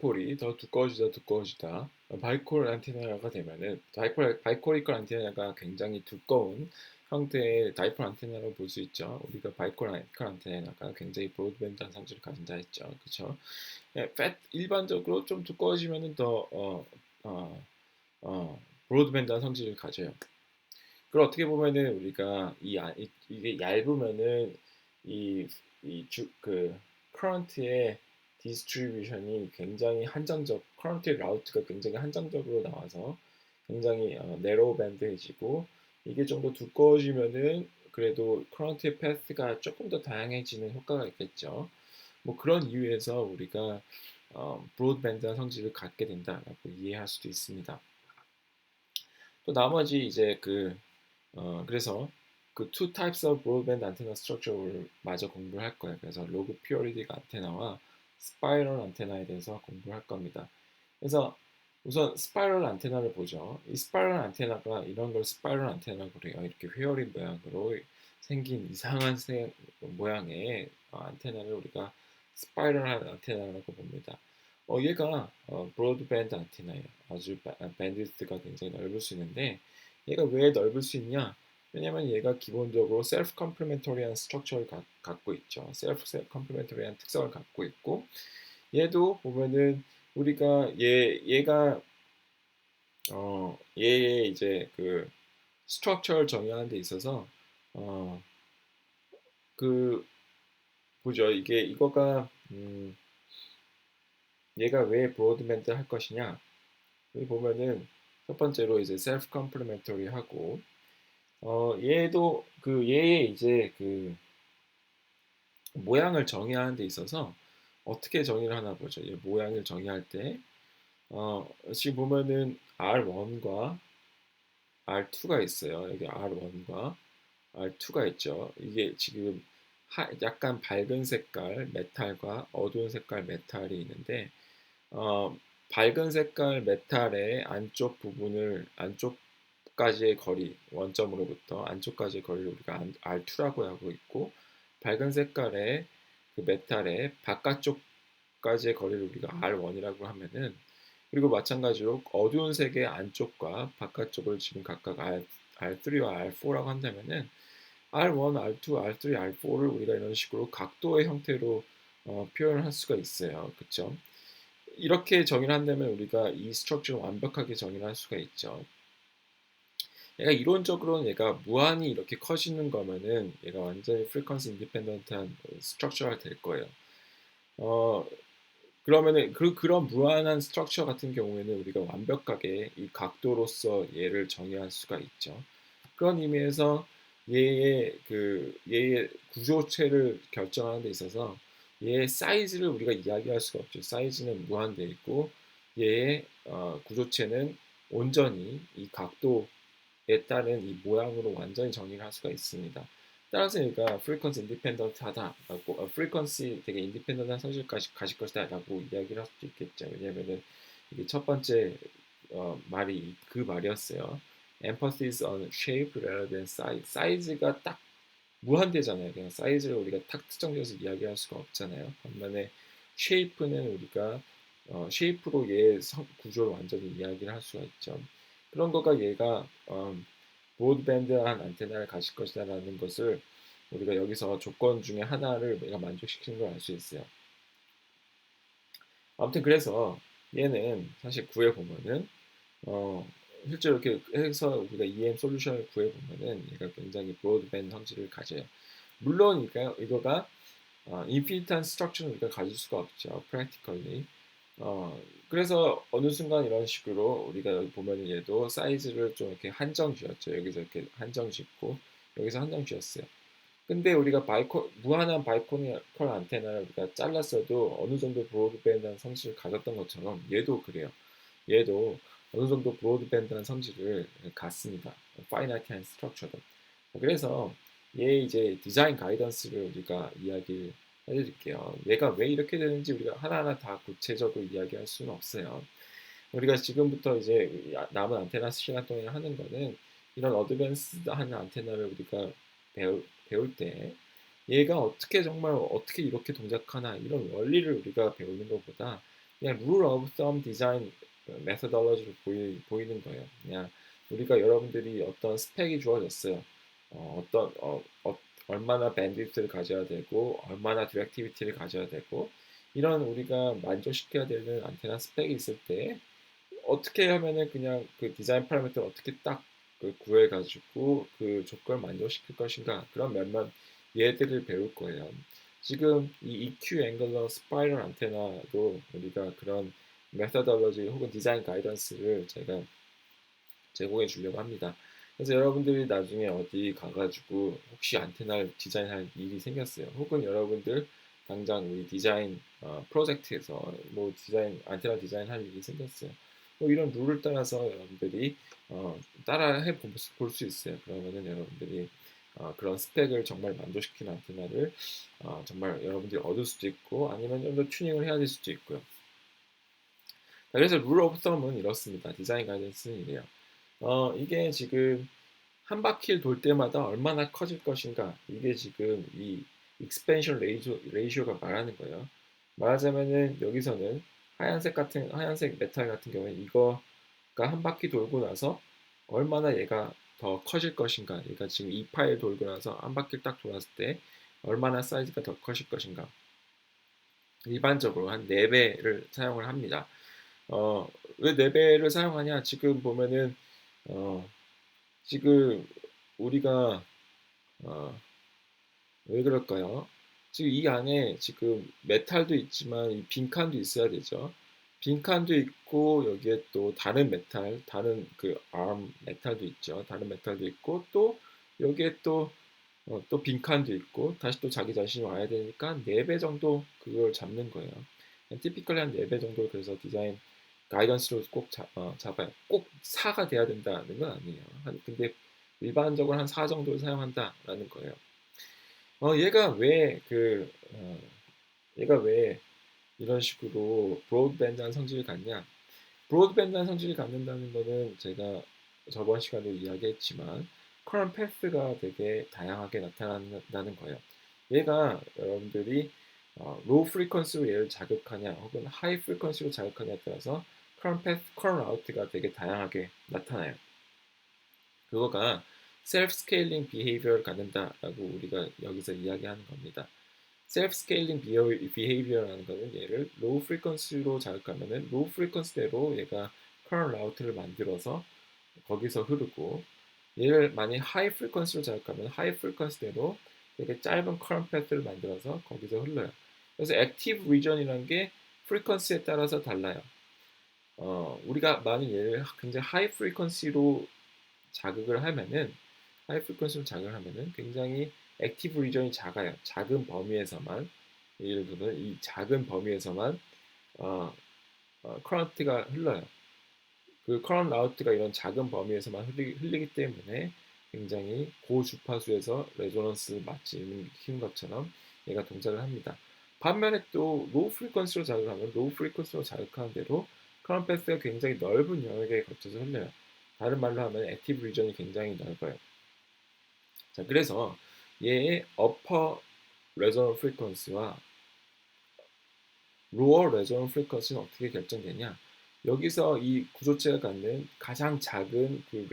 바이콜이 더 두꺼워지다 바이콜 안테나가 되면은 바이콜이컬 안테나가 굉장히 두꺼운 형태의 다이폴 안테나로 볼 수 있죠. 우리가 바이콜이컬 안테나가 굉장히 브로드밴드한 성질을 가진다 했죠. 그렇죠? 일반적으로 좀 두꺼워지면은 더 어, 브로드밴드한 성질을 가져요. 그걸 어떻게 보면은 우리가 이게 얇으면은 이이그 커런트의 디스트리뷰션이 굉장히 커런트의 라우트가 굉장히 한정적으로 나와서 굉장히 네로우 밴드해지고, 이게 좀 더 두꺼워지면은 그래도 커런트의 패스가 조금 더 다양해지는 효과가 있겠죠. 뭐 그런 이유에서 우리가 브로드밴드한 성질을 갖게 된다라고 이해할 수도 있습니다. 또 나머지 이제 그래서 그 two types of broadband antenna structure를 마저 공부를 할 거예요. 그래서 로그 피오리딕 안테나와 스파이럴 안테나에 대해서 공부를 할 겁니다. 그래서 우선 스파이럴 안테나를 보죠. 이 스파이럴 안테나가 이런 걸 스파이럴 안테나라고 그래요. 이렇게 회오리 모양으로 생긴 이상한 모양의 안테나를 우리가 스파이럴 안테나라고 봅니다. 얘가 브로드밴드 안테나예요. 아주 밴드위드가 굉장히 넓을 수 있는데, 얘가 왜 넓을 수 있냐? 왜냐면 얘가 기본적으로 셀프 컴플리멘터리한 스트럭처를 갖고 있죠. 셀프 컴플리멘터리한 특성을 갖고 있고, 얘도 보면은 우리가 얘가 얘의 이제 그 스트럭처를 정의하는 데 있어서 어, 그 보죠. 이거가 얘가 왜 브로드밴드 할 것이냐? 여기 보면은 첫 번째로 이제 셀프 컴플리멘터리 하고, 얘도 얘의 이제 모양을 정의하는 데 있어서 어떻게 정의를 하나 보죠. 얘 모양을 정의할 때 지금 보면은 R1과 R2가 있어요. 여기 R1과 R2가 있죠. 이게 지금 약간 밝은 색깔 메탈과 어두운 색깔 메탈이 있는데, 밝은 색깔 메탈의 안쪽까지의 거리, 원점으로부터 안쪽까지의 거리를 우리가 R2라고 하고 있고, 밝은 색깔의 그 메탈의 바깥쪽까지의 거리를 우리가 R1이라고 하면은, 그리고 마찬가지로 어두운 색의 안쪽과 바깥쪽을 지금 각각 R3와 R4라고 한다면은 R1, R2, R3, R4를 우리가 이런 식으로 각도의 형태로 표현할 수가 있어요. 그렇죠? 이렇게 정의를 한다면 우리가 이 스트럭처를 완벽하게 정의를 할 수가 있죠. 얘가 이론적으로는 얘가 무한히 이렇게 커지는 거면은 얘가 완전히 프리퀀시 인디펜던트한 스트럭처가 될 거예요. 어, 그러면은 그런 무한한 스트럭처 같은 경우에는 우리가 완벽하게 이 각도로서 얘를 정의할 수가 있죠. 그런 의미에서 얘의 구조체를 결정하는 데 있어서 얘의 사이즈를 우리가 이야기할 수가 없죠. 사이즈는 무한되어 있고, 얘의 구조체는 온전히 이 각도에 따른 이 모양으로 완전히 정의를 할 수가 있습니다. 따라서 얘가 프리퀀시 인디펜던트하다라고, 프리퀀시 되게 인디펜던트한 성질까지 가질 것이다라고 이야기를 할 수도 있겠죠. 왜냐면은 이게 첫 번째 말이 그 말이었어요. emphasis on shape rather than size. 사이즈가 딱 무한대잖아요. 그냥 사이즈를 우리가 딱 특정지어서 이야기할 수가 없잖아요. 반면에 shape는 우리가 shape로 얘의 구조를 완전히 이야기를 할 수가 있죠. 그런 거가 얘가 브로드밴드한 안테나를 가질 것이다라는 것을 우리가 여기서 조건 중에 하나를 내가 만족시키는 걸 알 수 있어요. 아무튼 그래서 얘는 사실 구해보면은 어, 실제로 이렇게 해서 우리가 EM 솔루션을 구해보면은 얘가 굉장히 브로드밴드 성질을 가져요. 물론 이거가 인피니트한 스트럭처는 우리가 가질 수가 없죠. practically. 그래서 어느 순간 이런 식으로 우리가 여기 보면은 얘도 사이즈를 좀 이렇게 한정 지었죠. 여기서 이렇게 한정 짓고 여기서 한정 지었어요. 근데 우리가 무한한 바이코니컬 안테나를 우리가 잘랐어도 어느 정도 브로드밴드한 성질을 가졌던 것처럼 얘도 그래요. 얘도 어느 정도 브로드밴드한 성질을 갖습니다. 파이나이트한 스트럭처도. 그래서 얘 이제 디자인 가이던스를 우리가 이야기를 해드릴게요. 얘가 왜 이렇게 되는지 우리가 하나하나 다 구체적으로 이야기할 수는 없어요. 우리가 지금부터 이제 남은 안테나 시간 동안 하는 거는 이런 어드밴스한 안테나를 우리가 배울 때 얘가 어떻게 정말 어떻게 이렇게 동작하나 이런 원리를 우리가 배우는 것보다 그냥 rule of thumb 디자인 메서덜러지로 보이는 거예요. 그냥 우리가 여러분들이 어떤 스펙이 주어졌어요. 어떤 얼마나 밴드위스를 가져야 되고 얼마나 디렉티비티를 가져야 되고 이런 우리가 만족시켜야 되는 안테나 스펙이 있을 때 어떻게 하면은 그냥 그 디자인 파라미터를 어떻게 딱 구해가지고 그 조건을 만족시킬 것인가 그런 몇몇 예들을 배울 거예요. 지금 이 EQ 앵글러 스파이럴 안테나도 우리가 그런 메서덜러지 혹은 디자인 가이던스를 제가 제공해 주려고 합니다. 그래서 여러분들이 나중에 어디 가가지고 혹시 안테나를 디자인할 일이 생겼어요. 혹은 여러분들 당장 우리 디자인 프로젝트에서 뭐 디자인 안테나 디자인 할 일이 생겼어요. 뭐 이런 룰을 따라서 여러분들이 따라해 볼 수 있어요. 그러면은 여러분들이 그런 스펙을 정말 만족시키는 안테나를 정말 여러분들이 얻을 수도 있고 아니면 좀 더 튜닝을 해야 될 수도 있고요. 그래서 룰 오브 썸은 이렇습니다. 디자인 가이던스는 이래요. 이게 지금 한 바퀴를 돌 때마다 얼마나 커질 것인가 이게 지금 이 익스펜션 레이쇼가 말하는 거예요. 말하자면은 여기서는 하얀색 메탈 같은 경우에 이거가 한 바퀴 돌고 나서 얼마나 얘가 더 커질 것인가 얘가 지금 2파일 돌고 나서 한 바퀴 딱 돌았을 때 얼마나 사이즈가 더 커질 것인가 일반적으로 한 4배를 사용을 합니다. 왜 4배를 사용하냐 지금 보면은 어, 지금 우리가 어, 왜 그럴까요? 지금 이 안에 지금 메탈도 있지만 이 빈칸도 있어야 되죠. 빈칸도 있고 여기에 또 다른 메탈, 다른 그 arm 메탈도 있죠. 다른 메탈도 있고 또 여기에 또 빈칸도 있고 다시 또 자기 자신이 와야 되니까 4배 정도 그걸 잡는 거예요. 티피컬리 한 4배 정도 그래서 디자인 가이던스로 꼭 잡아요. 꼭 4가 돼야 된다는 건 아니에요. 근데 일반적으로 한 4 정도를 사용한다라는 거예요. 얘가 왜 얘가 왜 이런 식으로 브로드밴드한 성질을 갖냐? 브로드밴드한 성질을 갖는다는 거는 제가 저번 시간에 이야기했지만 커런 패스가 되게 다양하게 나타난다는 거예요. 얘가 여러분들이 로우 프리퀀시로 얘를 자극하냐 혹은 하이 프리퀀시로 자극하냐에 따라서 커런 패스, 커런 아웃가 되게 다양하게 나타나요. 그거가 셀프 스케일링 비헤이비어를 갖는다라고 우리가 여기서 이야기하는 겁니다. 셀프 스케일링 비헤이비어라는 거는 얘를 로우 프리퀀시로 자극하면은 로우 프리퀀시대로 얘가 커런 라우트를 만들어서 거기서 흐르고 얘를 만약 하이 프리퀀시로 자극하면 하이 프리퀀시대로 되게 짧은 커런 패스를 만들어서 거기서 흘러요. 그래서 액티브 리전이라는 게 프리퀀시에 따라서 달라요. 우리가 만약 얘를 굉장히 하이 프리퀀시로 자극을 하면은 하이 프리퀀시로 자극을 하면은 굉장히 액티브 리전이 작아요. 작은 범위에서만 예를 들면 이 작은 범위에서만 커런트가 흘러요. 그 커런트 아웃가 이런 작은 범위에서만 흘리기 때문에 굉장히 고주파수에서 레조넌스를 맞추는 것처럼 얘가 동작을 합니다. 반면에 또 로우 프리퀀시로 자극하면 로우 프리퀀시로 자극하는 대로 커런트 패스가 굉장히 넓은 영역에 거쳐서 흘러요. 다른 말로 하면 액티브 리전이 굉장히 넓어요. 자, 그래서 얘의 upper resonant frequency와 lower resonant frequency는 어떻게 결정되냐? 여기서 이 구조체가 갖는 가장 작은 그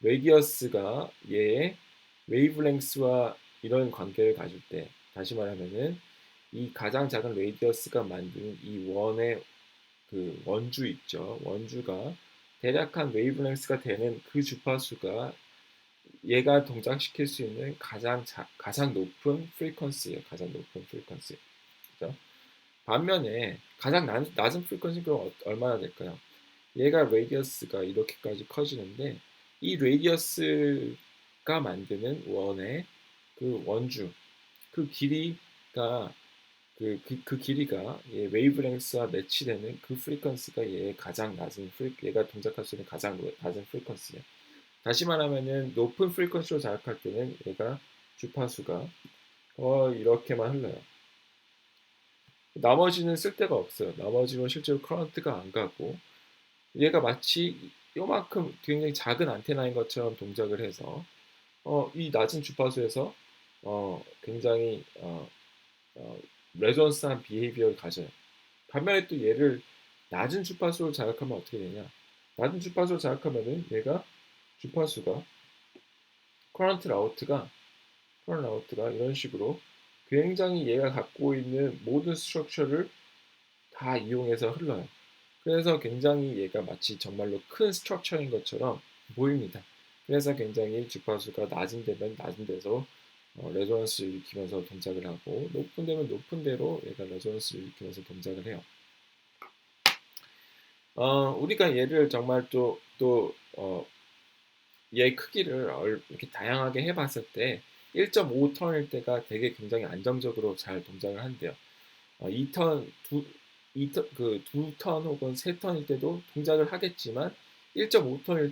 레디어스가 얘의 웨이브랭스와 이런 관계를 가질 때, 다시 말하면은 이 가장 작은 레디어스가 만드는 이 원의 그 원주 있죠. 원주가 대략 한 웨이브랭스가 되는 그 주파수가 얘가 동작시킬 수 있는 가장 높은 프리퀀시예요. 가장 높은 프리퀀시. 그죠? 반면에 가장 낮은 프리퀀시가 얼마나 될까요? 얘가 레디어스가 이렇게까지 커지는데 이 레디어스가 만드는 원의 그 원주 그 길이가 그 길이가 얘 웨이브랭스와 매치되는 그 프리퀀시가 얘의 가장 낮은 얘가 동작할 수 있는 가장 낮은 프리퀀시예요. 다시 말하면은 높은 프리퀀시로 자극할 때는 얘가 주파수가 이렇게만 흘러요. 나머지는 쓸데가 없어요. 나머지는 실제로 커런트가 안 가고 얘가 마치 요만큼 굉장히 작은 안테나인 것처럼 동작을 해서 이 낮은 주파수에서 굉장히 레조넌스한 비헤이비어를 가져요. 반면에 또 얘를 낮은 주파수로 자극하면 어떻게 되냐? 낮은 주파수로 자극하면은 얘가 주파수가 커런트 아웃가 이런 식으로 굉장히 얘가 갖고 있는 모든 스트럭처를 다 이용해서 흘러요. 그래서 굉장히 얘가 마치 정말로 큰 스트럭처인 것처럼 보입니다. 그래서 굉장히 주파수가 낮은 데면 낮은 데서 레조넌스를 일으키면서 동작을 하고 높은 데면 높은 데로 얘가 레조넌스를 일으키면서 동작을 해요. 우리가 얘를 정말 얘의 크기를 이렇게 다양하게 해봤을 때 1.5턴일 때가 되게 굉장히 안정적으로 잘 동작을 한대요. 2턴, 2턴 혹은 3턴일 때도 동작을 하겠지만 1.5턴일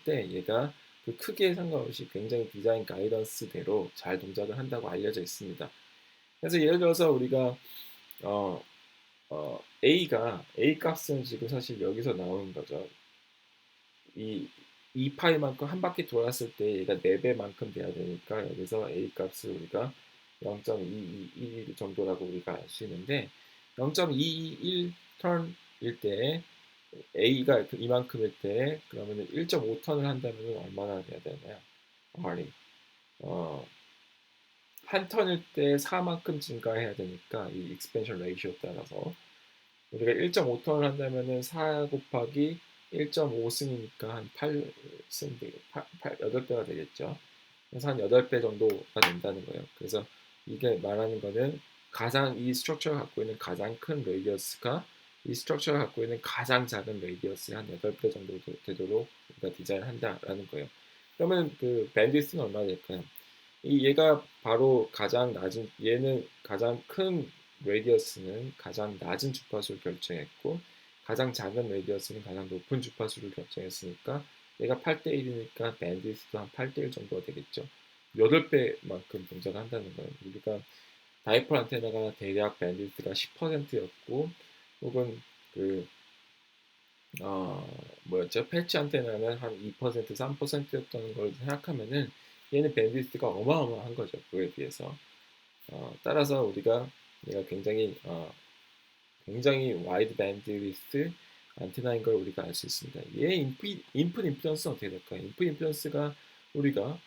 때 얘가 그 크기에 상관없이 굉장히 디자인 가이던스대로 잘 동작을 한다고 알려져 있습니다. 그래서 예를 들어서 우리가 어, A 값은 지금 사실 여기서 나오는 거죠. 이 2파이만큼 한 바퀴 돌았을 때 얘가 4배만큼 돼야 되니까 여기서 A 값을 우리가 0.221 정도라고 우리가 알 수 있는데 0.221 턴일 때 A가 이만큼일 때 그러면 1.5턴을 한다면 얼마나 돼야 되나요? R이 한 턴일 때 4만큼 증가해야 되니까 이 익스펜션 레이시오 따라서 우리가 1.5턴을 한다면은 4 곱하기 1.5승이니까 한 8승, 8배가 되겠죠. 그래서 한 8배 정도가 된다는 거예요. 그래서 이게 말하는 거는 이 스트럭처가 갖고 있는 가장 큰 레디어스가 이 스트럭처가 갖고 있는 가장 작은 레디어스의 한 8배 정도 되도록 우리가 디자인한다라는 거예요. 그러면 그 밴드위스는 얼마나 될까요? 얘가 바로 얘는 가장 큰 레디어스는 가장 낮은 주파수를 결정했고 가장 작은 레디어스는 가장 높은 주파수를 결정했으니까 얘가 8대 1이니까 밴드위스도 한 8대 1 정도가 되겠죠. 8배만큼 동작한다는 거예요. 우리가 다이폴 안테나가 대략 밴드위스가 10%였고 혹은 그 패치 안테나는 한 2%, 3%였던 걸 생각하면은 얘는 밴드위스가 어마어마한 거죠. 그에 비해서. 따라서 얘가 굉장히 와이드 밴드위스 안테나인 걸 우리가 알 수 있습니다. 얘 인풋 임피던스는 어떻게 될까요? 인풋 임피던스가 우리가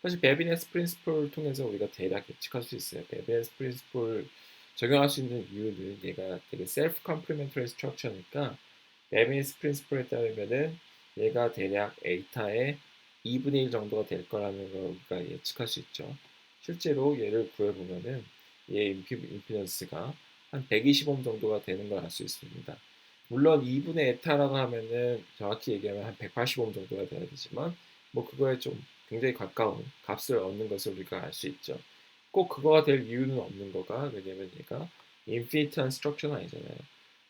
사실 베비네스 프린시플을 통해서 우리가 대략 예측할 수 있어요. 베비네스 프린시플 적용할 수 있는 이유는 얘가 되게 셀프 컴플리멘터리 스트럭처니까 베비네스 프린시플에 따르면은 얘가 대략 에이타의 2분의 1 정도가 될 거라는 걸 우리가 예측할 수 있죠. 실제로 얘를 구해보면은 얘 임피던스가 한 120옴 정도가 되는 걸 알 수 있습니다. 물론 2분의 에타라고 하면은 정확히 얘기하면 한 180옴 정도가 돼야 되지만 뭐 그거에 좀 굉장히 가까운 값을 얻는 것을 우리가 알 수 있죠. 꼭 그거가 될 이유는 없는 거가 왜냐면 얘가 인피니트한 스트럭처는 아니잖아요.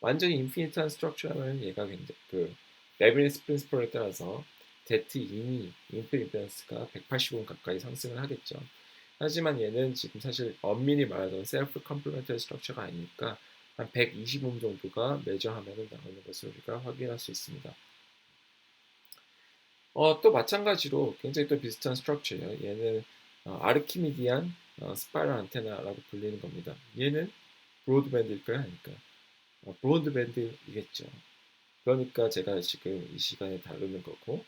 완전히 인피니트한 스트럭처라면 얘가 굉장히 레비니스 프린시플에 따라서 Z2이 인피니턴스가 180옴 가까이 상승을 하겠죠. 하지만 얘는 지금 사실 엄밀히 말하자면 셀프 컴플리멘터리 스트럭처가 아니니까 한 120옴 정도가 매저하면 나오는 것을 우리가 확인할 수 있습니다. 또 마찬가지로 굉장히 또 비슷한 스트럭처예요. 얘는 아르키미디안 스파이럴 안테나라고 불리는 겁니다. 얘는 브로드밴드일까요? 아닐까요? 브로드밴드이겠죠. 그러니까 제가 지금 이 시간에 다루는 거고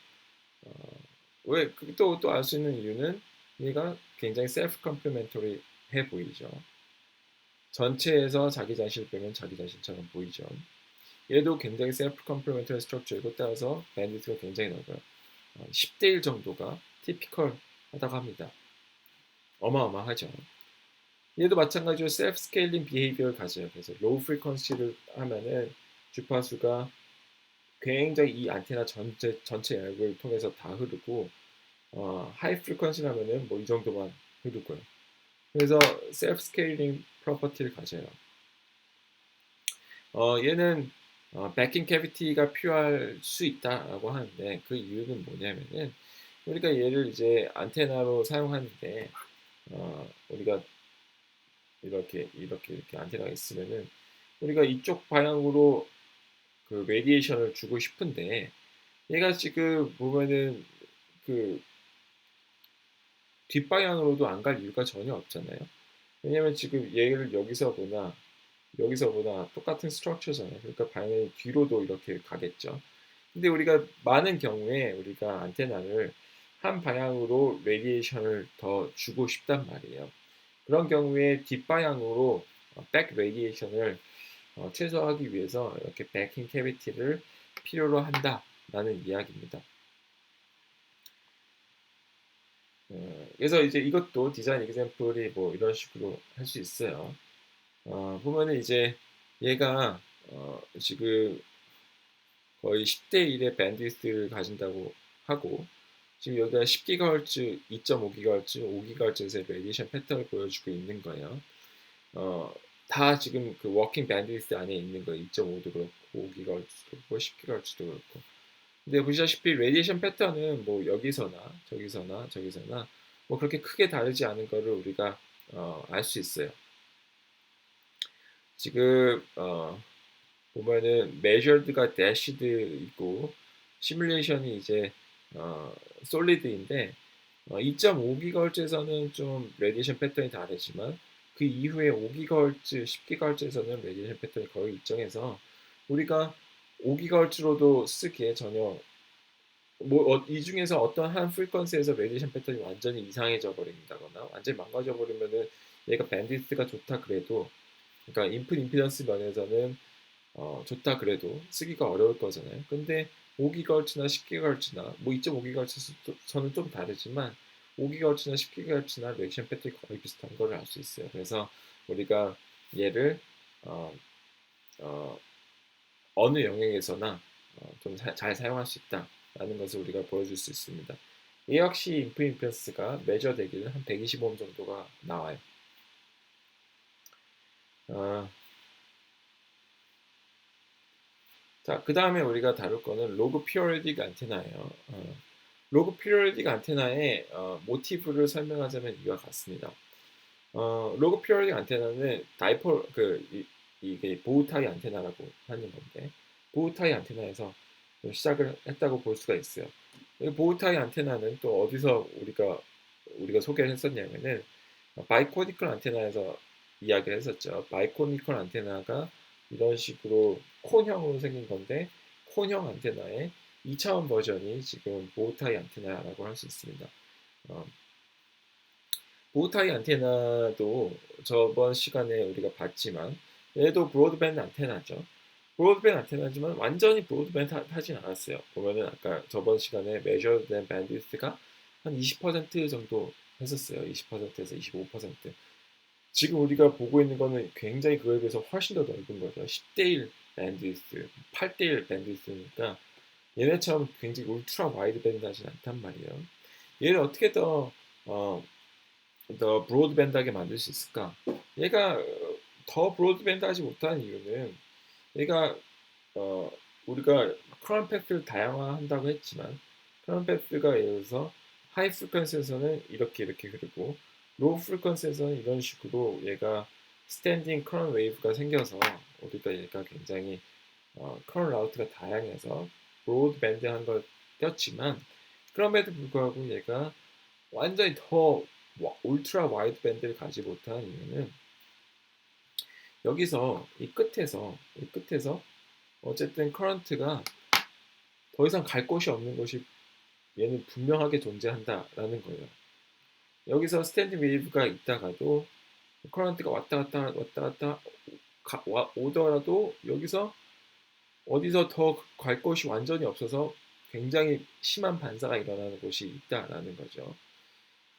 왜 또 알 수 있는 이유는 얘가 굉장히 셀프 컴플리멘터리 해 보이죠. 전체에서 자기 자신을 빼면 자기 자신처럼 보이죠. 얘도 굉장히 셀프 컴플리멘터리 스트럭처이고 따라서 밴드위드가 굉장히 넓어요. 10대 1 정도가 티피컬 하다고 합니다. 어마어마하죠. 얘도 마찬가지로 셀프 스케일링 비헤이비어를 가져요. 그래서 로우 프리퀀시를 하면은 주파수가 굉장히 이 안테나 전체 열을 통해서 다 흐르고 하이 프리퀀시 하면은 뭐 이 정도만 흐르고요. 그래서 셀프 스케일링 프로퍼티를 가져요. 얘는 백킹 캐비티가 필요할 수 있다라고 하는데 그 이유는 뭐냐면은 우리가 얘를 이제 안테나로 사용하는데 우리가 이렇게 안테나가 있으면은 우리가 이쪽 방향으로 그 레디에이션을 주고 싶은데 얘가 지금 보면은 그 뒷방향으로도 안 갈 이유가 전혀 없잖아요. 왜냐면 지금 얘를 여기서 보나 여기서보다 똑같은 스트럭처잖아요. 그러니까 당연히 뒤로도 이렇게 가겠죠. 근데 우리가 많은 경우에 우리가 안테나를 한 방향으로 레디에이션을 더 주고 싶단 말이에요. 그런 경우에 뒷방향으로 백 레디에이션을 최소화하기 위해서 이렇게 백킹 캐비티를 필요로 한다라는 이야기입니다. 그래서 이제 이것도 디자인 example이 뭐 이런 식으로 할 수 있어요. 보면은 이제 얘가 지금 거의 10대 1의 밴드위스를 가진다고 하고 지금 여기가 10GHz, 2.5GHz, 5GHz의 레디에이션 패턴을 보여주고 있는 거예요. 어, 다 지금 그 워킹 밴드위스 안에 있는 거예요. 2.5도 그렇고 5GHz도 그렇고 10GHz도 그렇고. 근데 보시다시피 레디에이션 패턴은 뭐 여기서나 저기서나 저기서나 뭐 그렇게 크게 다르지 않은 거를 우리가 알 수 있어요. 지금 보면은 measured가 dashed이고 시뮬레이션이 이제 solid인데 2.5GHz에서는 좀 레디에이션 패턴이 다르지만 그 이후에 5GHz, 10GHz에서는 레디에이션 패턴이 거의 일정해서 우리가 5GHz로도 쓰기에 전혀 뭐 이 중에서 어떤 한 프리퀀시에서 레디에이션 패턴이 완전히 이상해져 버린다거나 완전히 망가져 버리면은 얘가 밴드위스가 좋다 그래도 그러니까 인풋 임피던스 면에서는 좋다 그래도 쓰기가 어려울 거잖아요. 근데 5GHz나 10GHz나 뭐 2.5GHz는 좀 다르지만 5GHz나 10GHz나 레디에이션 패턴이 거의 비슷한 걸 알 수 있어요. 그래서 우리가 얘를 어, 어, 어느 영역에서나 좀 잘 사용할 수 있다라는 것을 우리가 보여줄 수 있습니다. 이 역시 인풋 임피던스가 매저 되기는 한 125옴 정도가 나와요. 자, 그 다음에 우리가 다룰 거는 로그 피리오딕 안테나예요. 로그 피리오딕 안테나의 모티브를 설명하자면 이와 같습니다. 로그 피리오딕 안테나는 이게 보우타이 안테나라고 하는 건데 보우타이 안테나에서 시작을 했다고 볼 수가 있어요. 이 보우타이 안테나는 또 어디서 우리가 소개를 했었냐면은 바이코니컬 안테나에서 이야기를 했었죠. 바이코니컬 안테나가 이런 식으로 콘형으로 생긴 건데 콘형 안테나의 2차원 버전이 지금 보우타이 안테나라고 할 수 있습니다. 어, 보우타이 안테나도 저번 시간에 우리가 봤지만 얘도 브로드밴드 안테나죠. 브로드밴드 안테나지만 완전히 브로드밴드 하진 않았어요. 보면은 아까 저번 시간에 measured bandwidth가 한 20% 정도 했었어요. 20%에서 25%. 지금 우리가 보고 있는 거는 굉장히 그거에 비해서 훨씬 더 넓은 거죠. 10대 1 밴드위스, 8대 1 밴드위스니까 얘네처럼 굉장히 울트라 와이드 밴드 하진 않단 말이에요. 얘를 어떻게 더 브로드밴드하게 만들 수 있을까? 얘가 더 브로드밴드하지 못하는 이유는 얘가 어, 우리가 크런 팩트를 다양화한다고 했지만 크런 팩트가 예를 들어서 하이 프리퀀시에서는 이렇게 흐르고 로우 프리퀀시에서는 이런 식으로 얘가 스탠딩 커런 웨이브가 생겨서 우리가 얘가 굉장히 커런 라우트가 다양해서 브로드밴드한 걸 꼈지만 그럼에도 불구하고 얘가 완전히 더 울트라 와이드 밴드를 가지 못한 이유는 여기서 이 끝에서 어쨌든 커런트가 더 이상 갈 곳이 없는 곳이 얘는 분명하게 존재한다라는 거예요. 여기서 스탠딩 웨이브가 있다가도 커런트가 왔다 갔다 오더라도 여기서 어디서 더 갈 곳이 완전히 없어서 굉장히 심한 반사가 일어나는 곳이 있다라는 거죠.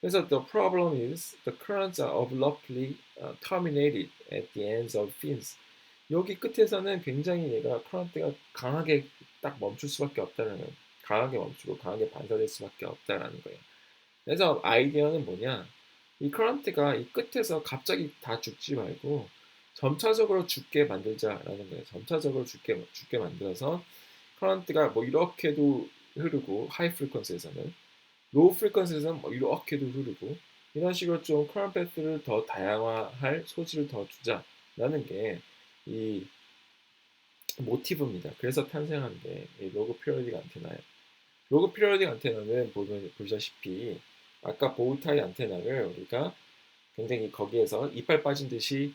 그래서 the problem is the currents are abruptly terminated at the ends of fins. 여기 끝에서는 굉장히 얘가 커런트가 강하게 딱 멈출 수밖에 없다는 거예요. 강하게 멈추고 강하게 반사될 수밖에 없다라는 거예요. 그래서 아이디어는 뭐냐? 이 커런트가 이 끝에서 갑자기 다 죽지 말고 점차적으로 죽게 만들자라는 거예요. 점차적으로 죽게 만들어서 커런트가 뭐 이렇게도 흐르고 하이 프리퀀시에서는 로우 프리퀀시에서는 뭐 이렇게도 흐르고 이런 식으로 좀 커런 패스를 더 다양화할 소지를 더 주자라는 게 이 모티브입니다. 그래서 탄생한 게 이 로그 피리오딕 안테나예요. 로그 피리오딕 안테나는 보시다시피 아까 보우타이 안테나를 우리가 굉장히 거기에서 이빨 빠진 듯이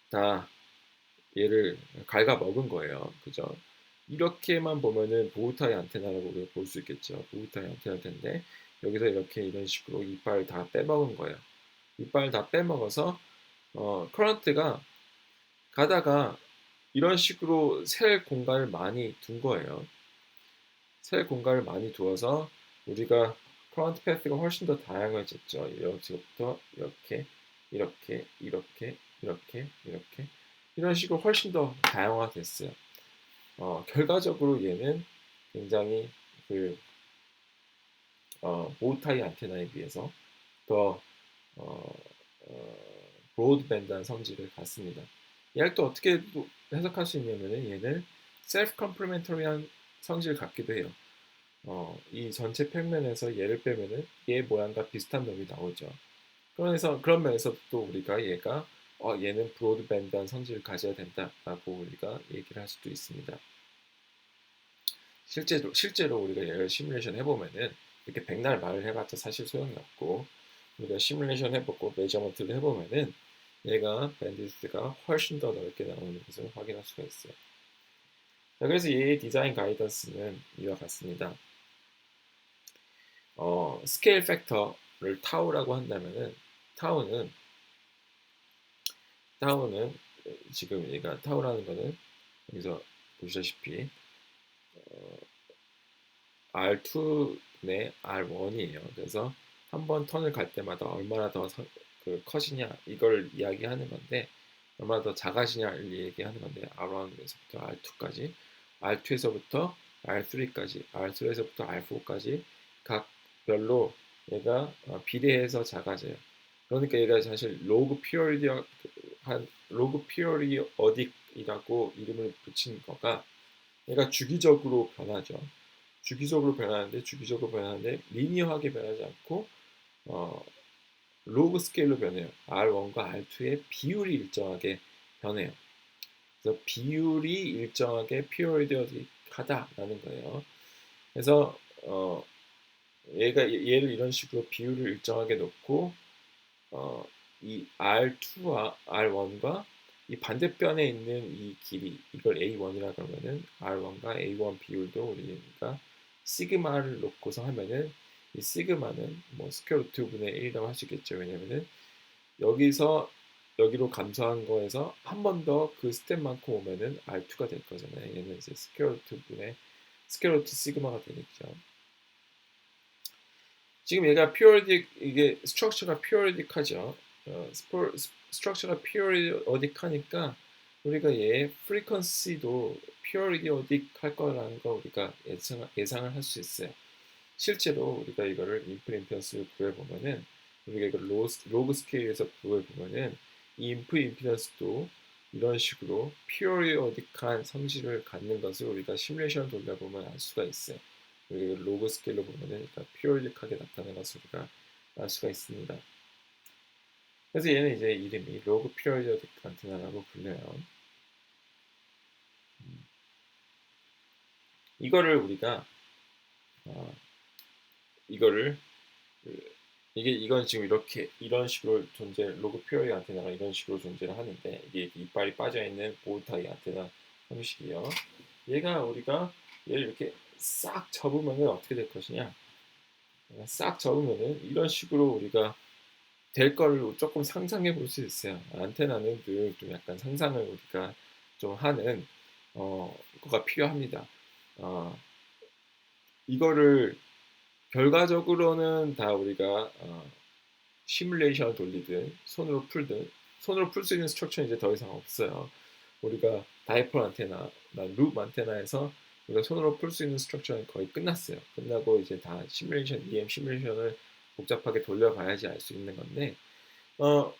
다 얘를 갉아먹은 거예요. 그죠? 이렇게만 보면은 보우타이 안테나라고 우리가 볼 수 있겠죠. 보우타이 안테나일 텐데 여기서 이렇게 이런 식으로 이빨 다 빼먹은 거예요. 이빨 다 빼먹어서 커런트가 가다가 이런 식으로 셀 공간을 많이 둔 거예요. 셀 공간을 많이 두어서 우리가 커런트 패스가 훨씬 더 다양해졌죠. 여기서부터 이렇게, 이렇게, 이렇게, 이렇게, 이렇게 이런 식으로 훨씬 더 다양화됐어요. 결과적으로 얘는 굉장히 그 보우타이 안테나에 비해서 더 어, 브로드밴드한 성질을 갖습니다. 얘를 또 어떻게 해석할 수 있냐면은 얘는 셀프 컴플리멘터리한 성질을 갖기도 해요. 이 전체 평면에서 얘를 빼면은 얘 모양과 비슷한 놈이 나오죠. 그래서 그런 면에서 또 우리가 얘가 얘는 브로드밴드한 성질을 가져야 된다라고 우리가 얘기를 할 수도 있습니다. 실제로 우리가 얘를 시뮬레이션 해보면은 이렇게 백날 말을 해봤자 사실 소용이 없고 우리가 시뮬레이션 해보고 메저먼트를 해보면은 얘가 밴드위스가 훨씬 더 넓게 나오는 것을 확인할 수가 있어요. 자, 그래서 얘의 디자인 가이던스는 이와 같습니다. 스케일 팩터를 타우라고 한다면은 타우는 지금 얘가 타우라는 거는 여기서 보시다시피 R2의 R1이에요. 그래서 한 번 턴을 갈 때마다 얼마나 더 컷이냐 이걸 이야기하는 건데 얼마나 더 작아지냐를 얘기하는 건데 R1에서부터 R2까지 R2에서부터 R3까지 R3에서부터 R4까지 각 별로 얘가 비례해서 작아져요. 그러니까 얘가 사실 로그 피어리어딕이라고 이름을 붙인 거가 얘가 주기적으로 변하는데 리니어하게 변하지 않고 어, 로그 스케일로 변해요. R1과 R2의 비율이 일정하게 변해요. 그래서 비율이 일정하게 피어리어딕하다라는 거예요. 그래서 얘를 이런 식으로 비율을 일정하게 놓고 이 R2와 R1과 이 반대편에 있는 이 길이 이걸 A1이라 그러면은 R1과 A1 비율도 우리가 시그마를 놓고서 하면은 이 시그마는 뭐 스퀘어 루트 분의 1이라고 할 수 있겠죠. 왜냐면은 여기서 여기로 감소한 거에서 한 번 더 그 스텝만큼 오면은 R2가 될 거잖아요. 얘는 이제 스퀘어 루트 시그마가 되겠죠. 지금 얘가 이게 스트럭처가 피어리딕하죠. 스트럭처가 피어리딕하니까 우리가 얘 프리퀀시도 피어리딕할 거라는 거 우리가 예상을 할 수 있어요. 실제로 우리가 이거를 인풋 임피던스를 구해보면은 우리가 이걸 로그 스케일에서 구해보면은 이 인풋 임피던스도 이런 식으로 피어리딕한 성질을 갖는 것을 우리가 시뮬레이션을 돌려보면 알 수가 있어요. 로그 스케일로 보면은 그러니까 피어리딕하게 나타나는 것을 우리가 알 수가 있습니다. 그래서 얘는 이제 이름이 로그 피어리딕 안테나라고 불려요. 이거를 우리가 이거를 이건 지금 이런 식으로 로그 피어리 안테나가 이런 식으로 존재를 하는데 이게 이빨이 빠져 있는 보우타이 안테나 형식이요. 우리가 얘를 이렇게 싹 접으면은 어떻게 될 것이냐? 싹 접으면은 이런 식으로 우리가 될 거를 조금 상상해 볼 수 있어요. 안테나는 늘 좀 약간 상상을 우리가 좀 하는 거가 필요합니다. 어, 이거를 결과적으로는 다 우리가 시뮬레이션을 돌리든 손으로 풀 수 있는 스트럭처는 이제 더 이상 없어요. 우리가 다이폴 안테나, 룹 안테나에서 우리가 손으로 풀 수 있는 스트럭처는 거의 끝났어요. 끝나고 이제 다 EM 시뮬레이션을 복잡하게 돌려봐야지 알 수 있는 건데 어,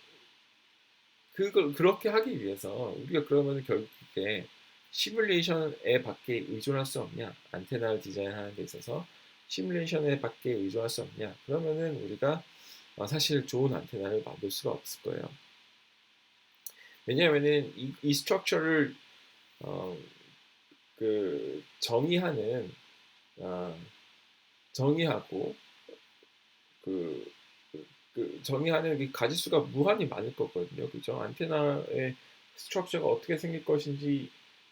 그걸 그렇게 하기 위해서 우리가 그러면 결국에 시뮬레이션에 밖에 의존할 수 없냐? 안테나를 디자인하는 데 있어서 시뮬레이션에 밖에 의존할 수 없냐? 그러면은 우리가 사실 좋은 안테나를 만들 수가 없을 거예요. 왜냐하면은 이 스트럭처를 어, 그 정의하고 그, 정의하는 이 가지수가 무한히 많을 거거든요. 그죠? 안테나의 스트럭처가 어떻게 생길 것인지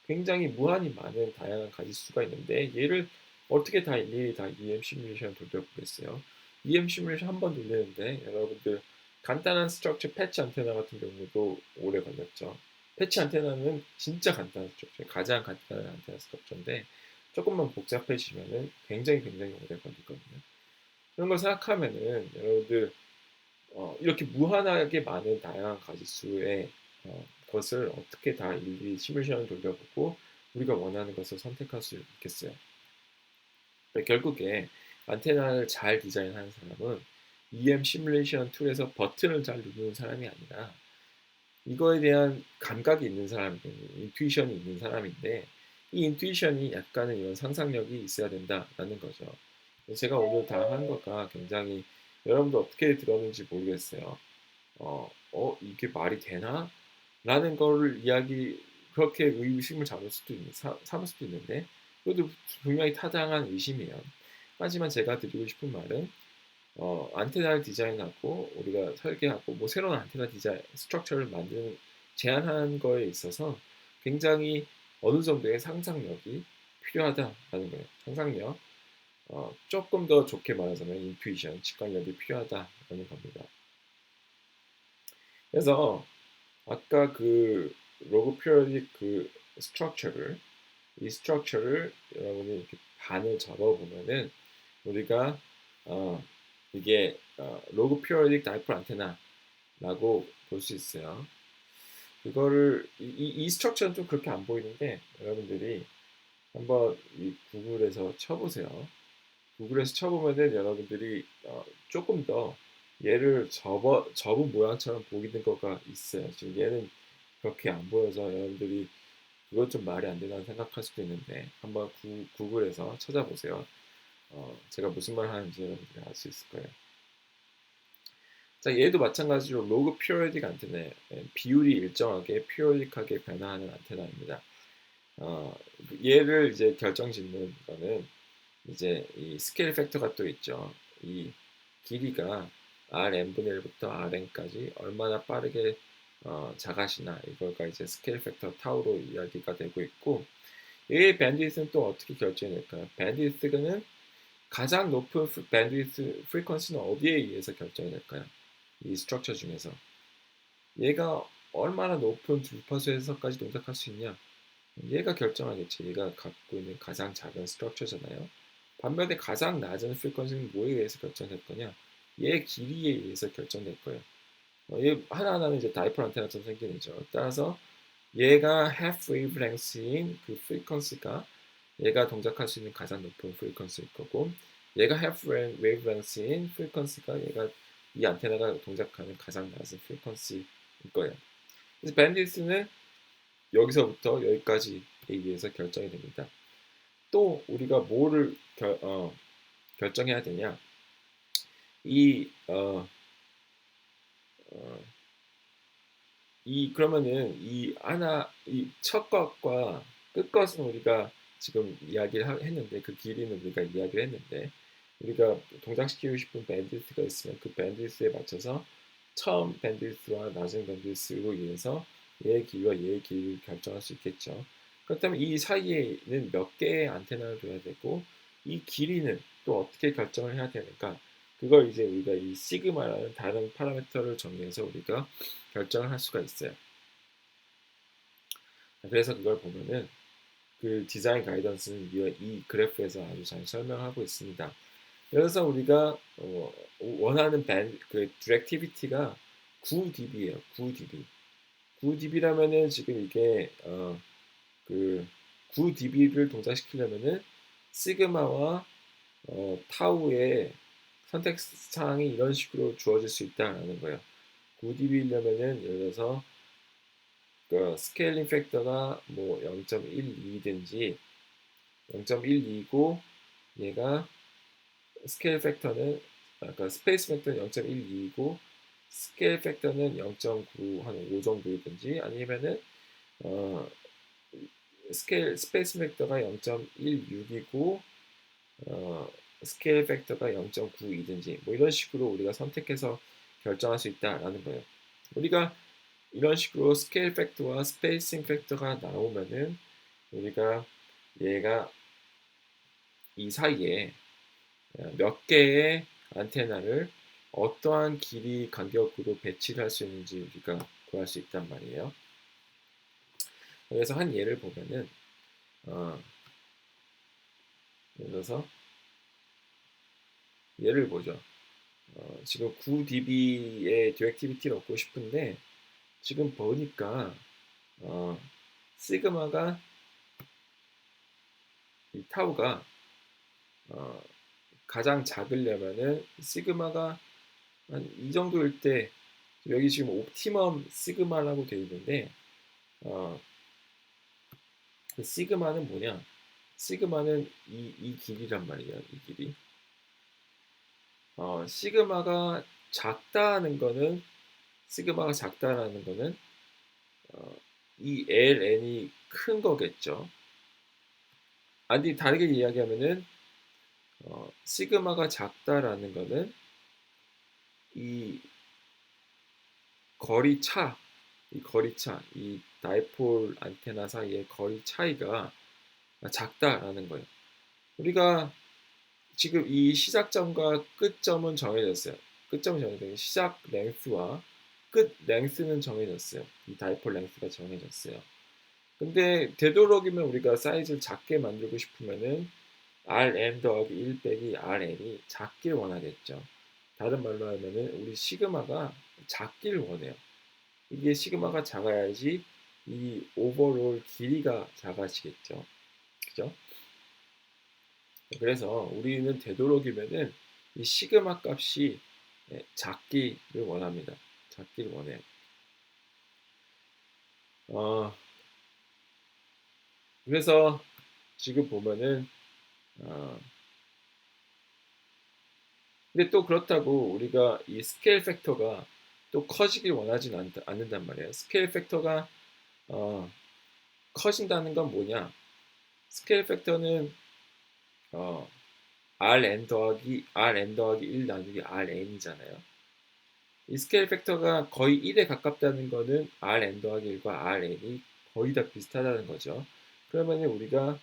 굉장히 무한히 많은 다양한 가짓수가 있는데 얘를 어떻게 다 일일이 다 EM 시뮬레이션 돌려보겠어요. EM 시뮬레이션 한 번 돌리는데 여러분들 간단한 스트럭처 패치 안테나 같은 경우도 오래 걸렸죠. 패치 안테나는 진짜 간단한 스트럭처, 가장 간단한 안테나 스트럭처인데 조금만 복잡해지면은 굉장히 오래 걸리거든요. 그런 걸 생각하면은 여러분들 이렇게 무한하게 많은 다양한 가짓수의 것을 어떻게 다 일일이 시뮬레이션을 돌려보고 우리가 원하는 것을 선택할 수 있겠어요. 결국에 안테나를 잘 디자인하는 사람은 EM 시뮬레이션 툴에서 버튼을 잘 누르는 사람이 아니라 이거에 대한 감각이 있는 사람, 인투이션이 있는 사람인데 이 인투이션이 약간은 이런 상상력이 있어야 된다라는 거죠. 제가 오늘 다 한 거가 굉장히 여러분도 어떻게 들었는지 모르겠어요. 이게 말이 되나? 라는 거를 그렇게 의심을 삼을 수도 있는데, 그것도 분명히 타당한 의심이에요. 하지만 제가 드리고 싶은 말은, 안테나를 디자인하고, 우리가 설계하고, 뭐 새로운 안테나 디자인, 스트럭처를 만드는, 제안하는 거에 있어서 굉장히 어느 정도의 상상력이 필요하다라는 거예요. 상상력. 조금 더 좋게 말하자면 인투이션, 직관력이 필요하다라는 겁니다. 그래서 아까 그 로그 피리오딕 그 스트럭처를 이 스트럭처를 여러분이 이렇게 반을 접어보면은 우리가 이게 로그 피리오딕 다이폴 안테나라고 볼 수 있어요. 그거를 이 스트럭처는 좀 그렇게 안 보이는데 여러분들이 한번 이 구글에서 쳐보세요. 구글에서 쳐보면은 여러분들이 조금 더 얘를 접은 모양처럼 보이는 거가 있어요. 지금 얘는 그렇게 안 보여서 여러분들이 그것 좀 말이 안 된다고 생각할 수도 있는데 한번 구글에서 찾아보세요. 제가 무슨 말 하는지 여러분들이 알 수 있을 거예요. 자, 얘도 마찬가지로 로그 피리오딕 안테나, 비율이 일정하게 피리오딕하게 변화하는 안테나입니다. 얘를 이제 결정짓는 거는 이제 이 스케일 팩터가 또 있죠. 이 길이가 Rn분의 1부터 Rn까지 얼마나 빠르게 작아지나 이거가 이제 스케일 팩터 타우로 이야기가 되고 있고 이 밴드위스는 또 어떻게 결정이 될까요? 밴드위스는 가장 높은 밴드위스 프리퀀시는 어디에 의해서 결정이 될까요? 이 스트럭처 중에서 얘가 얼마나 높은 주파수에서까지 동작할 수 있냐 얘가 결정하겠지. 얘가 갖고 있는 가장 작은 스트럭처잖아요. 반면에 가장 낮은 프리퀀시는 뭐에 의해서 결정될 거냐? 얘 길이에 의해서 결정될 거예요. 얘 하나하나는 이제 다이폴 안테나처럼 생긴 거죠. 따라서 얘가 half wavelength인 그 프리퀀시가 얘가 동작할 수 있는 가장 높은 프리퀀시일 거고 얘가 half wavelength인 프리퀀시가 얘가 이 안테나가 동작하는 가장 낮은 프리퀀시일 거예요. 그래서 밴드위스는 여기서부터 여기까지에 의해서 결정이 됩니다. 또 우리가 뭐를 결정해야 되냐? 이 그러면은 이 첫 것과 끝 것은 우리가 지금 이야기를 했는데 그 길이는 우리가 이야기를 했는데 우리가 동작시키고 싶은 밴드위스가 있으면 그 밴드위스에 맞춰서 처음 밴드위스와 낮은 밴드위스로 인해서 얘의 길이와 얘의 길이를 결정할 수 있겠죠. 그렇다면 이 사이에는 몇 개의 안테나를 둬야 되고 이 길이는 또 어떻게 결정을 해야 되는가? 그걸 이제 우리가 이 시그마라는 다른 파라미터를 정의해서 우리가 결정을 할 수가 있어요. 그래서 그걸 보면은 그 디자인 가이던스는 이 그래프에서 아주 잘 설명하고 있습니다. 그래서 우리가 원하는 그 디렉티비티가 9dB예요. 9dB. 9dB라면은 지금 이게 그 9dB를 동작시키려면은 시그마와 타우의 선택 사항이 이런 식으로 주어질 수 있다라는 거예요. 9dB려면은 예를 들어서 그 스케일링 팩터가 뭐 0.12든지 0.12고 얘가 스케일 팩터는 아까 스페이스 팩터는 0.12이고 스케일 팩터는 0.9 한 5 정도이든지 아니면은 어 스페이스 팩터가 0.16이고 스케일 팩터가 0.92든지 뭐 이런 식으로 우리가 선택해서 결정할 수 있다라는 거예요. 우리가 이런 식으로 스케일 팩터와 스페이싱 팩터가 나오면은 우리가 얘가 이 사이에 몇 개의 안테나를 어떠한 길이 간격으로 배치를 할 수 있는지 우리가 구할 수 있단 말이에요. 그래서 한 예를 보면은 예를 들어서 예를 보죠. 지금 9dB의 디렉티비티를 얻고 싶은데 지금 보니까 시그마가 이 타우가 가장 작으려면은 시그마가 한 이 정도일 때 여기 지금 옵티멈 시그마라고 되어 있는데 그 시그마는 뭐냐? 시그마는 이 길이란 말이에요. 이 길이. 시그마가 작다는 거는 시그마가 작다라는 거는 이 ln이 큰 거겠죠. 아니 다르게 이야기하면은 시그마가 작다라는 거는 이 거리차, 이 다이폴 안테나 사이의 거리 차이가 작다라는 거예요. 우리가 지금 이 시작점과 끝점은 정해졌어요. 끝점은 정해졌어요. 시작 랭스와 끝 랭스는 정해졌어요. 이 다이폴 랭스가 정해졌어요. 근데 되도록이면 우리가 사이즈를 작게 만들고 싶으면은 Rn 더하기 1 빼기 Rn이 작길 원하겠죠. 다른 말로 하면은 우리 시그마가 작길 원해요. 이게 시그마가 작아야지 이 오버롤 길이가 작아지겠죠. 그죠? 그래서 우리는 되도록이면은 이 시그마 값이 작기를 원합니다. 작기를 원해요. 그래서 지금 보면은 근데 또 그렇다고 우리가 이 스케일 팩터가 또 커지길 원하지는 않는단 말이에요. 스케일 팩터가 커진다는 건 뭐냐? 스케일 팩터는 Rn 더하기 1 나누기 Rn이잖아요. 이 스케일 팩터가 거의 1에 가깝다는 거는 Rn 더하기 1과 Rn이 거의 다 비슷하다는 거죠. 그러면 우리가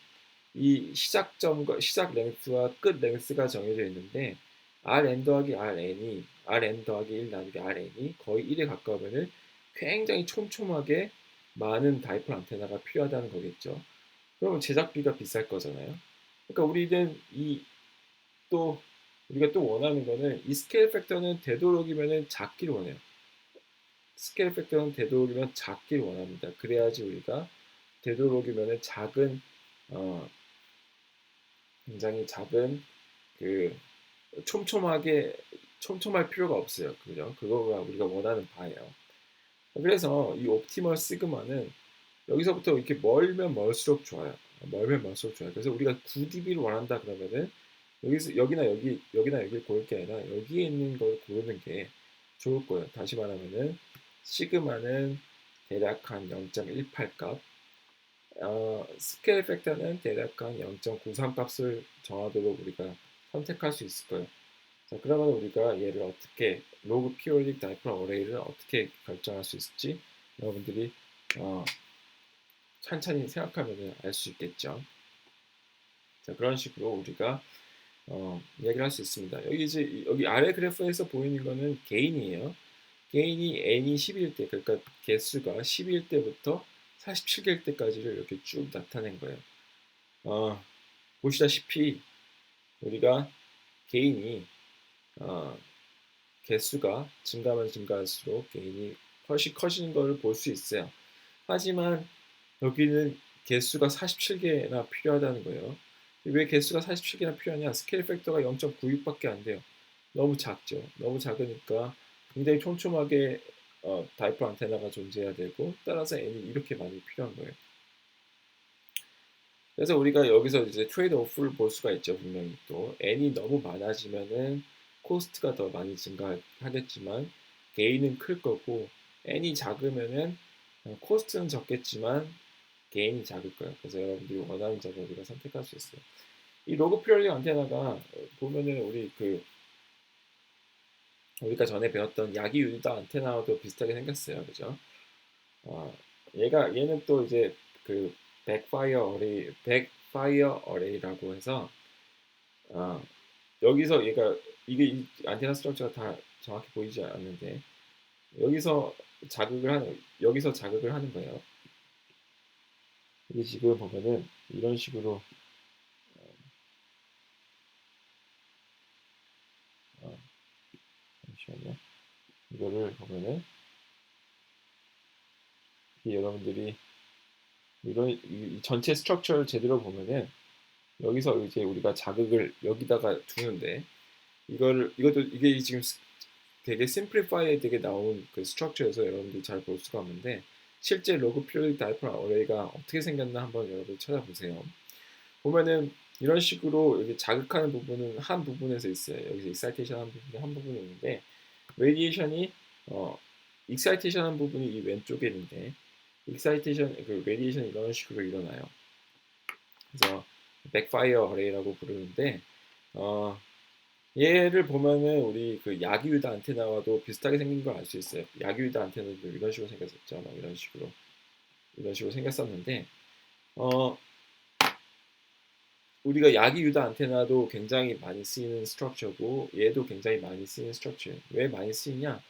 이 시작점과 시작 랭스와 끝 랭스가 정해져 있는데 Rn 더하기 Rn 더하기 1 나누기 Rn이 거의 1에 가까우면 굉장히 촘촘하게 많은 다이폴 안테나가 필요하다는 거겠죠. 그러면 제작비가 비쌀 거잖아요. 그러니까 우리는 또 우리가 또 원하는 거는 이 스케일 팩터는 되도록이면 작기를 원해요. 스케일 팩터는 되도록이면 작기를 원합니다. 그래야지 우리가 되도록이면 작은 굉장히 작은 그 촘촘할 필요가 없어요. 그죠? 그거가 우리가 원하는 바예요. 그래서 이 옵티멀 시그마는 여기서부터 이렇게 멀면 멀수록 좋아요. 멀면 멀수록 좋아요. 그래서 우리가 9dB를 원한다 그러면은 여기서 여기나 여기를 고를 게 아니라 여기에 있는 걸 고르는 게 좋을 거예요. 다시 말하면은 시그마는 대략 한 0.18 값, 스케일 팩터는 대략 한 0.93 값을 정하도록 우리가 선택할 수 있을 거예요. 자, 그러면 우리가 얘를 어떻게 로그 피오릭 다이폴 어레이를 어떻게 결정할 수 있을지 여러분들이 천천히 생각하면 알 수 있겠죠. 자, 그런 식으로 우리가 이야기를 할 수 있습니다. 여기 아래 그래프에서 보이는 거는 게인이에요. 게인이 n이 10일 때, 그러니까 개수가 10일 때부터 47개일 때까지를 이렇게 쭉 나타낸 거예요. 보시다시피 우리가 게인이 개수가 증가하면 증가할수록 게인이 훨씬 커지는 것을 볼 수 있어요. 하지만 여기는 개수가 47개나 필요하다는 거예요. 왜 개수가 47개나 필요하냐? 스케일 팩터가 0.96밖에 안 돼요. 너무 작죠. 너무 작으니까 굉장히 촘촘하게 다이폴 안테나가 존재해야 되고 따라서 n이 이렇게 많이 필요한 거예요. 그래서 우리가 여기서 이제 트레이드 오프를 볼 수가 있죠. 분명히 또 n이 너무 많아지면은 코스트가 더 많이 증가하겠지만 게인은 클 거고 n이 작으면은 코스트는 적겠지만 게인이 작을 거예요. 그래서 여러분들이 원하는 점을 우리가 선택할 수 있어요. 이 로그 피어링 안테나가 보면은 우리가 전에 배웠던 야기 유리다 안테나와도 비슷하게 생겼어요. 그죠? 얘는 또 이제 그 백파이어 어레이라고 해서 아, 여기서 얘가 이게 이 안테나 스트럭처가 다 정확히 보이지 않는데 여기서 자극을 하는 거예요. 이게 지금 보면은 이런 식으로 어, 잠시만요. 이거를 보면은 여러분들이 이런 이 전체 스트럭처를 제대로 보면은 여기서 이제 우리가 자극을 여기다가 두는데 이것도 이게 지금 되게 심플리파이드게 나온 그 스트럭처에서 여러분들이 잘 볼 수가 없는데 실제 로그 피리오딕 다이퍼 어레이가 어떻게 생겼나 한번 여러분 찾아보세요. 보면은 이런 식으로 여기 자극하는 부분은 한 부분에서 있어요. 여기서 익사이테이션 하는 부분이 한 부분이 있는데 레디에이션이 어 익사이테이션 하는 부분이 이 왼쪽에 있는데 익사이테이션 그 레디에이션이 이런 식으로 일어나요. 그래서 백파이어 어레이라고 부르는데 어 얘를 보면은 우리 그 야기유다 안테나와도 비슷하게 생긴 걸 알 수 있어요. 야기유다 안테나도 이런 식으로 생겼었죠. 막 이런 식으로 생겼었는데 어 우리가 야기유다 안테나도 굉장히 많이 쓰이는 스트럭처고 얘도 굉장히 많이 쓰이는 스트럭처예요. 왜 많이 쓰이냐?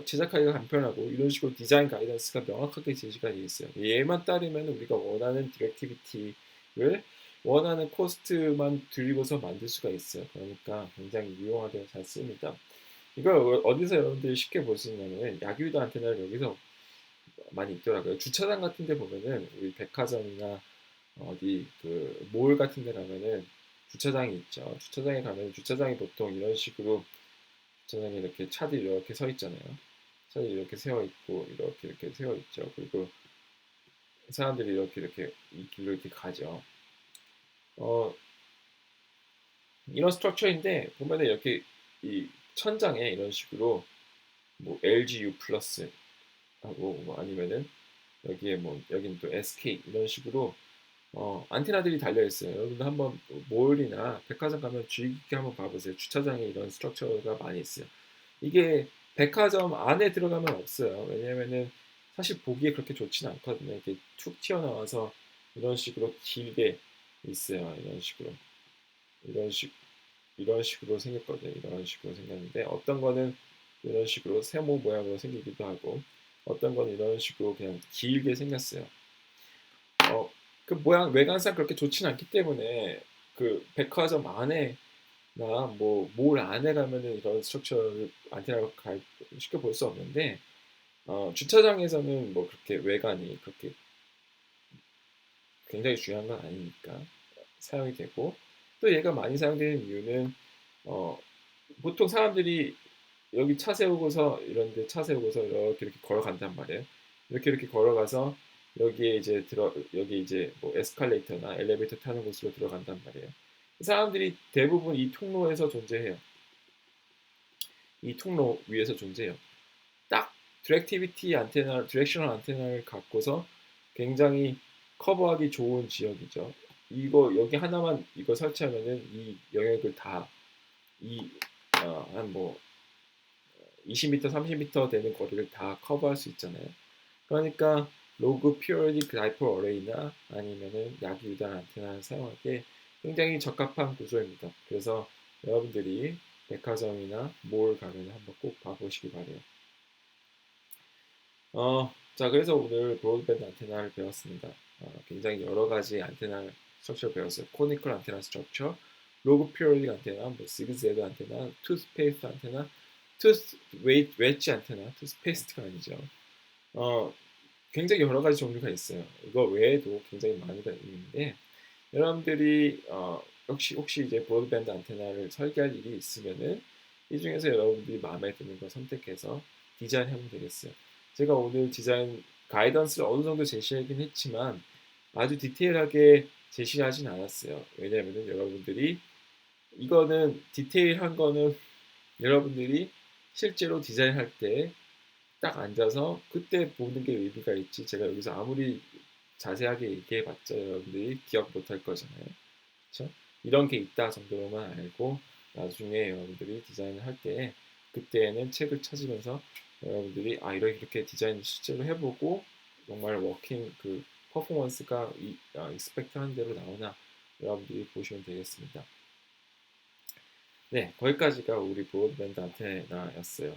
제작하기가 간편하고 이런 식으로 디자인 가이던스가 명확하게 제시가 되어 있어요. 얘만 따르면 우리가 원하는 디렉티비티를 원하는 코스트만 들이고서 만들 수가 있어요. 그러니까 굉장히 유용하게 잘 씁니다. 이걸 어디서 여러분들이 쉽게 볼 수 있냐면 야기유도 안테나를 여기서 많이 있더라고요. 주차장 같은 데 보면은 우리 백화점이나 어디 그 몰 같은 데 가면은 주차장이 있죠. 주차장에 가면 주차장이 보통 이런 식으로 주차장에 이렇게 차들이 이렇게 서 있잖아요. 차들이 이렇게 세워 있고 이렇게 세워 있죠. 그리고 사람들이 이렇게 이 길로 이렇게 가죠. 어, 이런 스트럭처인데 보면은 이렇게 이 천장에 이런 식으로 뭐 LGU 플러스 하고 뭐 아니면은 여기에 뭐 여기는 또 SK 이런 식으로 안테나들이 달려 있어요. 여러분들 한번 몰이나 백화점 가면 주의 깊게 한번 봐보세요. 주차장에 이런 스트럭처가 많이 있어요. 이게 백화점 안에 들어가면 없어요. 왜냐면은 사실 보기에 그렇게 좋지는 않거든요. 이게 툭 튀어나와서 이런 식으로 길게 있어요. 이런 식, 이런 식으로 생겼거든요. 이런 식으로 생겼는데 어떤 거는 이런 식으로 세모 모양으로 생기기도 하고 어떤 거는 이런 식으로 그냥 길게 생겼어요. 어, 그 모양 외관상 그렇게 좋지는 않기 때문에 그 백화점 안에 나 뭐 몰 안에 가면은 이런 스트럭처를 안테나로 쉽게 볼 수 없는데 주차장에서는 뭐 그렇게 외관이 그렇게 굉장히 중요한 건 아니니까 사용이 되고 또 얘가 많이 사용되는 이유는 어, 보통 사람들이 여기 차 세우고서 이런데 차 세우고서 이렇게 걸어간단 말이에요. 이렇게 걸어가서 여기 이제 뭐 에스컬레이터나 엘리베이터 타는 곳으로 들어간단 말이에요. 사람들이 대부분 이 통로에서 존재해요. 이 통로 위에서 존재해요. 딱 디렉셔널 안테나를 갖고서 굉장히 커버하기 좋은 지역이죠. 이거 여기 하나만 이거 설치하면은 이 영역을 다이한뭐 20m, 30m 되는 거리를 다 커버할 수 있잖아요. 그러니까 로그 피어리딕 다이폴 어레이나 아니면은 야기 유단 안테나를 사용하기에 굉장히 적합한 구조입니다. 그래서 여러분들이 백화점이나 몰 가면 한번 꼭 봐보시기 바래요. 자, 그래서 오늘 브로드밴드 안테나를 배웠습니다. 굉장히 여러 가지 안테나 스트럭처를 배웠어요. 코니컬 안테나 스트럭처, 로그 피어릭 안테나, 뭐 지그재그 안테나, 투스페이스 안테나, 웨지 안테나, 투스페이스가 아니죠. 어, 굉장히 여러 가지 종류가 있어요. 이거 외에도 굉장히 많이가 있는데 여러분들이 혹시 이제 브로드밴드 안테나를 설계할 일이 있으면은 이 중에서 여러분들이 마음에 드는 거 선택해서 디자인하면 되겠어요. 제가 오늘 디자인 가이던스를 어느 정도 제시하긴 했지만 아주 디테일하게 제시하진 않았어요. 왜냐하면 여러분들이 이거는 디테일한 거는 여러분들이 실제로 디자인할 때 딱 앉아서 그때 보는 게 의미가 있지. 제가 여기서 아무리 자세하게 얘기해봤자 여러분들이 기억 못할 거잖아요. 그렇죠? 이런 게 있다 정도로만 알고 나중에 여러분들이 디자인을 할 때 그때는 책을 찾으면서 여러분들이 이렇게 디자인 실제로 해보고 정말 워킹 그 퍼포먼스가 익스펙트 하는 대로 나오나 여러분들이 보시면 되겠습니다. 네, 거기까지가 우리 브로드밴드 안테나였어요.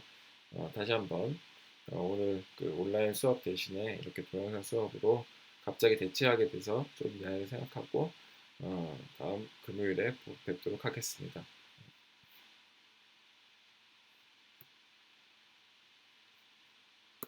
다시 한번 오늘 그 온라인 수업 대신에 이렇게 동영상 수업으로 갑자기 대체하게 돼서 좀 미안하게 생각하고 다음 금요일에 뵙도록 하겠습니다.